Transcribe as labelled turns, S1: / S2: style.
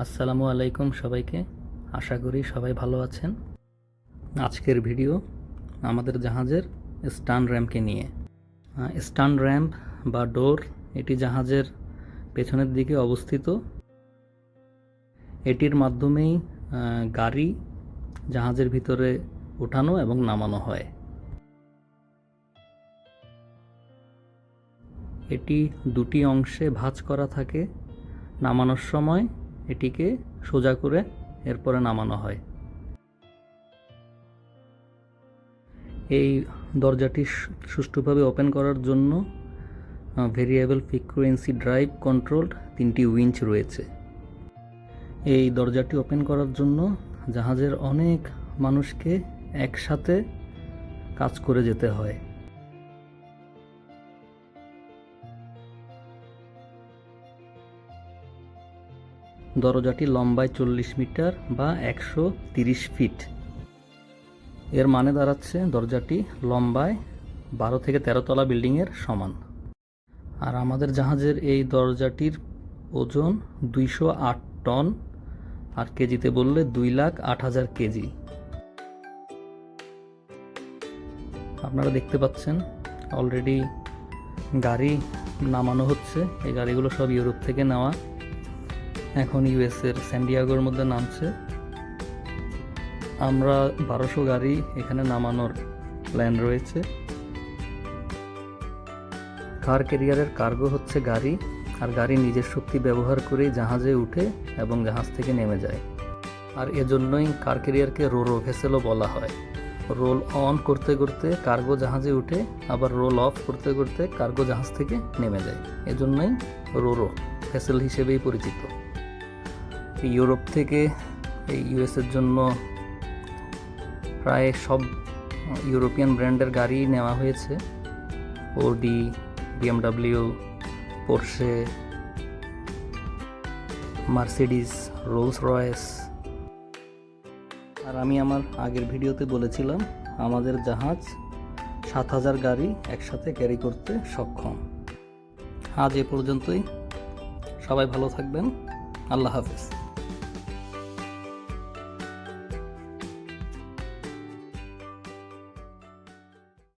S1: আসসালামু আলাইকুম সবাইকে। আশা করি সবাই ভালো আছেন। আজকের ভিডিও আমাদের জাহাজের স্টার্ন র্যাম্পকে নিয়ে। স্টার্ন র্যাম্প বা ডোর এটি জাহাজের পেছনের দিকে অবস্থিত। এটির মাধ্যমেই গাড়ি জাহাজের ভিতরে ওঠানো এবং নামানো হয়। এটি দুটি অংশে ভাঁজ করা থাকে। নামানোর সময় এটিকে সোজা করে এরপরে নামানো হয়। এই দরজাটি সুষ্ঠুভাবে ওপেন করার জন্য ভেরিয়েবল ফ্রিকোয়েন্সি ড্রাইভ কন্ট্রোলড 3টি উইঞ্চ রয়েছে। এই দরজাটি ওপেন করার জন্য জাহাজের অনেক মানুষকে একসাথে কাজ করে যেতে হয়। দরজাটি লম্বায় 40 মিটার বা 130 ফিট। এর মানে দাঁড়াচ্ছে দরজাটি লম্বায় 12 থেকে 13 তলা বিল্ডিংয়ের সমান। আর আমাদের জাহাজের এই দরজাটির ওজন 208 টন, আর কেজিতে বললে 2,08,000 কেজি। আপনারা দেখতে পাচ্ছেন অলরেডি গাড়ি নামানো হচ্ছে। এই গাড়িগুলো সব ইউরোপ থেকে নেওয়া, এখন ইউএসের স্যান্ডিয়াগোর মধ্যে নামছে। আমরা 1200 গাড়ি এখানে নামানোর প্ল্যান রয়েছে। কার ক্যারিয়ারের কার্গো হচ্ছে গাড়ি, আর গাড়ি নিজের শক্তি ব্যবহার করে জাহাজে উঠে এবং জাহাজ থেকে নেমে যায়। আর এজন্যই কার ক্যারিয়ারকে রোরো ভেসেলও বলা হয়। রোল অন করতে করতে কার্গো জাহাজে উঠে, আবার রোল অফ করতে করতে কার্গো জাহাজ থেকে নেমে যায়। এজন্যই রোরো ভেসেল হিসেবেই পরিচিত। ইউরোপ থেকে এই ইউএসের জন্য প্রায় সব ইউরোপিয়ান ব্র্যান্ডের গাড়ি নেওয়া হয়েছে। Audi, BMW, Porsche, Mercedes, Rolls Royce. আর আমি আমার আগের ভিডিওতে বলেছিলাম আমাদের জাহাজ 7,000 গাড়ি একসাথে ক্যারি করতে সক্ষম। আজ এ পর্যন্তই। সবাই ভালো থাকবেন। আল্লাহ হাফেজ।